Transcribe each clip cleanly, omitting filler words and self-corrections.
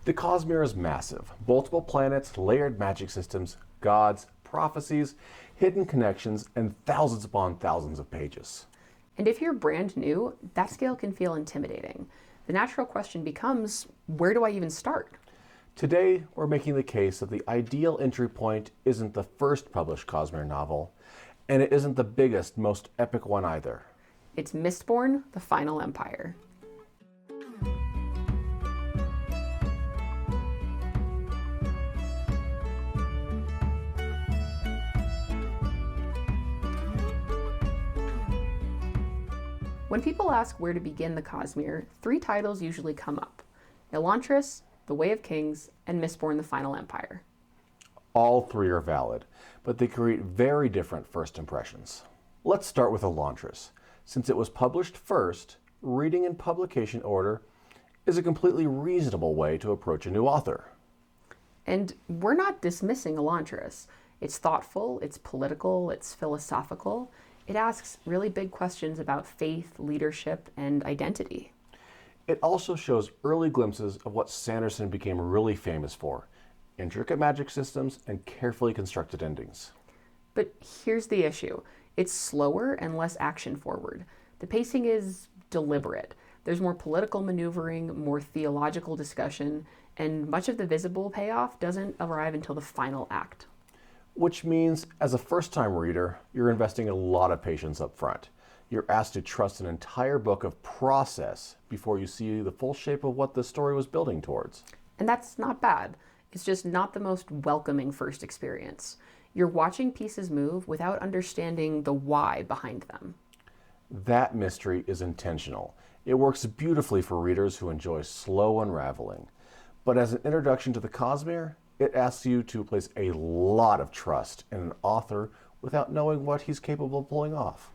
The Cosmere is massive. Multiple planets, layered magic systems, gods, prophecies, hidden connections, and thousands upon thousands of pages. And if you're brand new, that scale can feel intimidating. The natural question becomes, where do I even start? Today, we're making the case that the ideal entry point isn't the first published Cosmere novel, and it isn't the biggest, most epic one either. It's Mistborn, The Final Empire. When people ask where to begin the Cosmere, three titles usually come up: Elantris, The Way of Kings, and Mistborn, The Final Empire. All three are valid, but they create very different first impressions. Let's start with Elantris. Since it was published first, reading in publication order is a completely reasonable way to approach a new author. And we're not dismissing Elantris. It's thoughtful, it's political, it's philosophical. It asks really big questions about faith, leadership, and identity. It also shows early glimpses of what Sanderson became really famous for: intricate magic systems and carefully constructed endings. But here's the issue. It's slower and less action-forward. The pacing is deliberate. There's more political maneuvering, more theological discussion, and much of the visible payoff doesn't arrive until the final act. Which means, as a first-time reader, you're investing a lot of patience up front. You're asked to trust an entire book of process before you see the full shape of what the story was building towards. And that's not bad. It's just not the most welcoming first experience. You're watching pieces move without understanding the why behind them. That mystery is intentional. It works beautifully for readers who enjoy slow unraveling. But as an introduction to the Cosmere, it asks you to place a lot of trust in an author without knowing what he's capable of pulling off.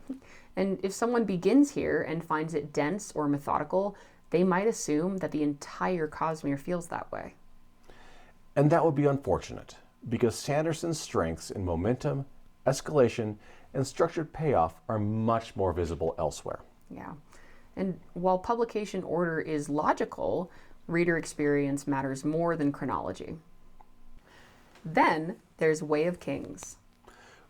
And if someone begins here and finds it dense or methodical, they might assume that the entire Cosmere feels that way. And that would be unfortunate, because Sanderson's strengths in momentum, escalation, and structured payoff are much more visible elsewhere. Yeah. And while publication order is logical, reader experience matters more than chronology. Then there's Way of Kings,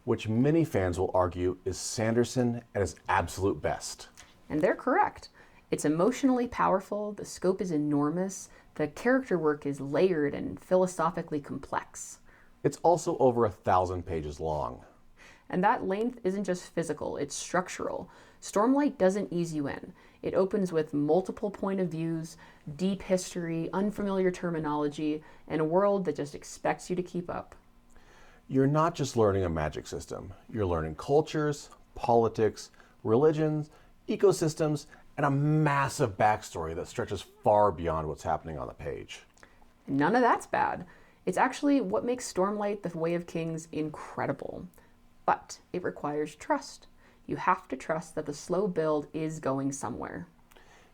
which many fans will argue is Sanderson at his absolute best. And they're correct. It's emotionally powerful, the scope is enormous, the character work is layered and philosophically complex. It's also over 1,000 pages long. And that length isn't just physical, it's structural. Stormlight doesn't ease you in. It opens with multiple point of views, deep history, unfamiliar terminology, and a world that just expects you to keep up. You're not just learning a magic system. You're learning cultures, politics, religions, ecosystems, and a massive backstory that stretches far beyond what's happening on the page. None of that's bad. It's actually what makes Stormlight: The Way of Kings incredible. But it requires trust. You have to trust that the slow build is going somewhere.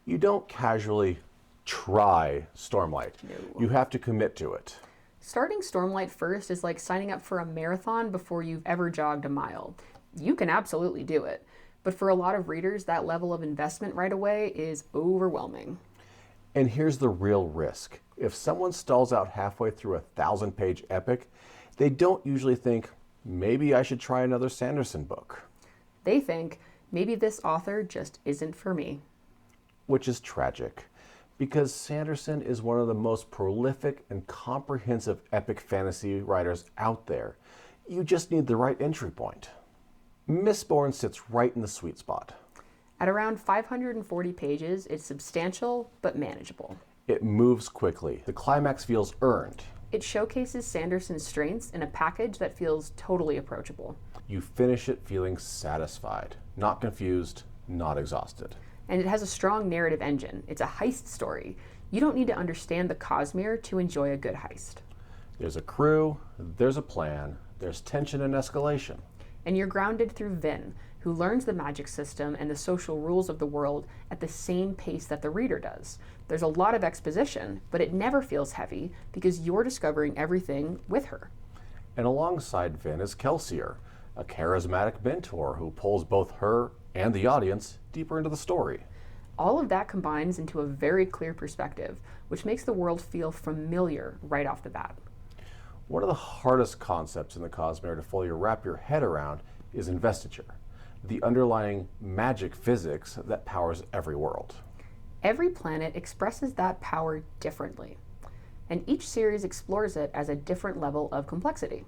You don't casually try Stormlight. No. You have to commit to it. Starting Stormlight first is like signing up for a marathon before you've ever jogged a mile. You can absolutely do it, but for a lot of readers, that level of investment right away is overwhelming. And here's the real risk. If someone stalls out halfway through a 1,000-page epic, they don't usually think, maybe I should try another Sanderson book. They think, maybe this author just isn't for me. Which is tragic, because Sanderson is one of the most prolific and comprehensive epic fantasy writers out there. You just need the right entry point. Mistborn sits right in the sweet spot. At around 540 pages, it's substantial but manageable. It moves quickly. The climax feels earned. It showcases Sanderson's strengths in a package that feels totally approachable. You finish it feeling satisfied, not confused, not exhausted. And it has a strong narrative engine. It's a heist story. You don't need to understand the Cosmere to enjoy a good heist. There's a crew, there's a plan, there's tension and escalation. And you're grounded through Vin, who learns the magic system and the social rules of the world at the same pace that the reader does. There's a lot of exposition, but it never feels heavy because you're discovering everything with her. And alongside Vin is Kelsier, a charismatic mentor who pulls both her and the audience deeper into the story. All of that combines into a very clear perspective, which makes the world feel familiar right off the bat. One of the hardest concepts in the Cosmere to fully wrap your head around is investiture, the underlying magic physics that powers every world. Every planet expresses that power differently, and each series explores it as a different level of complexity.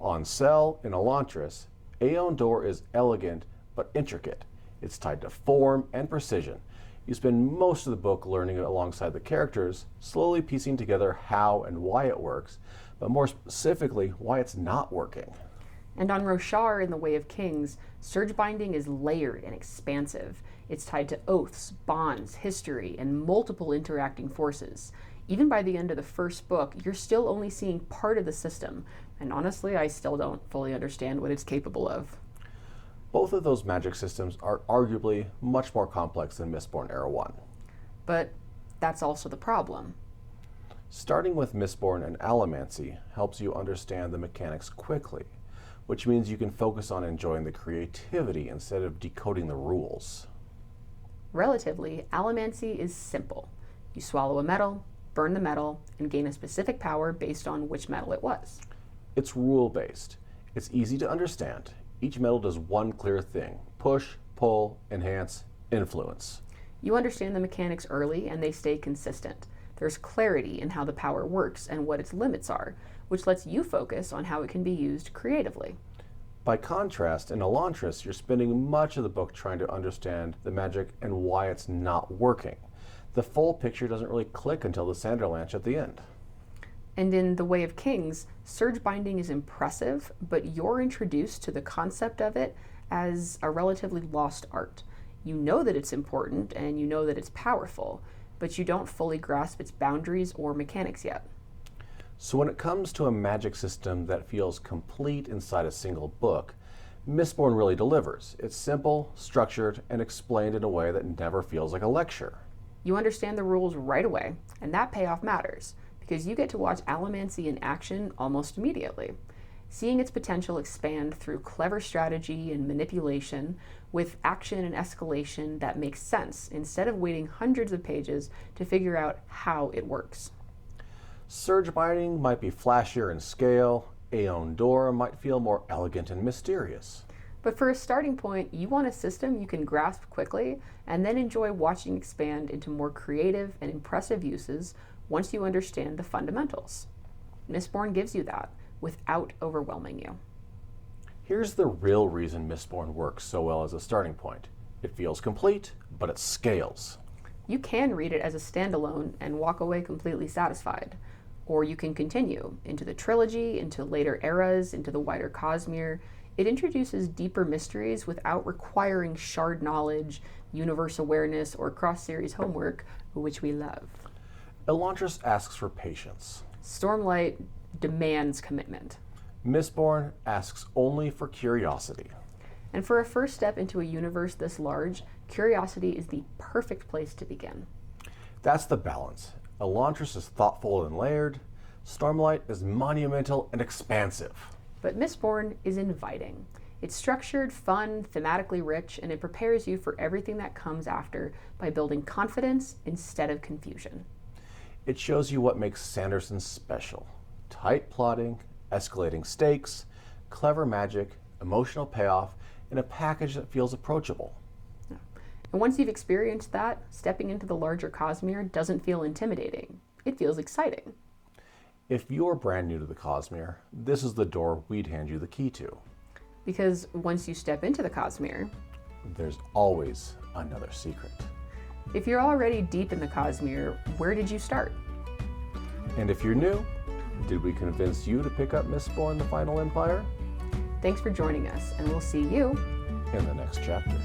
On Cell in Elantris, Aeon Door is elegant but intricate. It's tied to form and precision. You spend most of the book learning it alongside the characters, slowly piecing together how and why it works, but more specifically, why it's not working. And on Roshar in The Way of Kings, surge binding is layered and expansive. It's tied to oaths, bonds, history, and multiple interacting forces. Even by the end of the first book, you're still only seeing part of the system, and honestly, I still don't fully understand what it's capable of. Both of those magic systems are arguably much more complex than Mistborn Era 1. But that's also the problem. Starting with Mistborn and Allomancy helps you understand the mechanics quickly, which means you can focus on enjoying the creativity instead of decoding the rules. Relatively, Allomancy is simple. You swallow a metal, burn the metal, and gain a specific power based on which metal it was. It's rule-based. It's easy to understand. Each metal does one clear thing: push, pull, enhance, influence. You understand the mechanics early and they stay consistent. There's clarity in how the power works and what its limits are, which lets you focus on how it can be used creatively. By contrast, in Elantris, you're spending much of the book trying to understand the magic and why it's not working. The full picture doesn't really click until the Sanderlanche at the end. And in The Way of Kings, surge binding is impressive, but you're introduced to the concept of it as a relatively lost art. You know that it's important and you know that it's powerful, but you don't fully grasp its boundaries or mechanics yet. So when it comes to a magic system that feels complete inside a single book, Mistborn really delivers. It's simple, structured, and explained in a way that never feels like a lecture. You understand the rules right away, and that payoff matters, because you get to watch Allomancy in action almost immediately, seeing its potential expand through clever strategy and manipulation with action and escalation that makes sense instead of waiting hundreds of pages to figure out how it works. Surge binding might be flashier in scale, Aeon Door might feel more elegant and mysterious. But for a starting point, you want a system you can grasp quickly and then enjoy watching expand into more creative and impressive uses once you understand the fundamentals. Mistborn gives you that without overwhelming you. Here's the real reason Mistborn works so well as a starting point. It feels complete, but it scales. You can read it as a standalone and walk away completely satisfied. Or you can continue into the trilogy, into later eras, into the wider Cosmere. It introduces deeper mysteries without requiring shard knowledge, universe awareness, or cross-series homework, which we love. Elantris asks for patience. Stormlight demands commitment. Mistborn asks only for curiosity. And for a first step into a universe this large, curiosity is the perfect place to begin. That's the balance. Elantris is thoughtful and layered. Stormlight is monumental and expansive. But Mistborn is inviting. It's structured, fun, thematically rich, and it prepares you for everything that comes after by building confidence instead of confusion. It shows you what makes Sanderson special. Tight plotting, escalating stakes, clever magic, emotional payoff, and a package that feels approachable. And once you've experienced that, stepping into the larger Cosmere doesn't feel intimidating. It feels exciting. If you're brand new to the Cosmere, this is the door we'd hand you the key to. Because once you step into the Cosmere, there's always another secret. If you're already deep in the Cosmere, where did you start? And if you're new, did we convince you to pick up Mistborn: The Final Empire? Thanks for joining us, and we'll see you in the next chapter.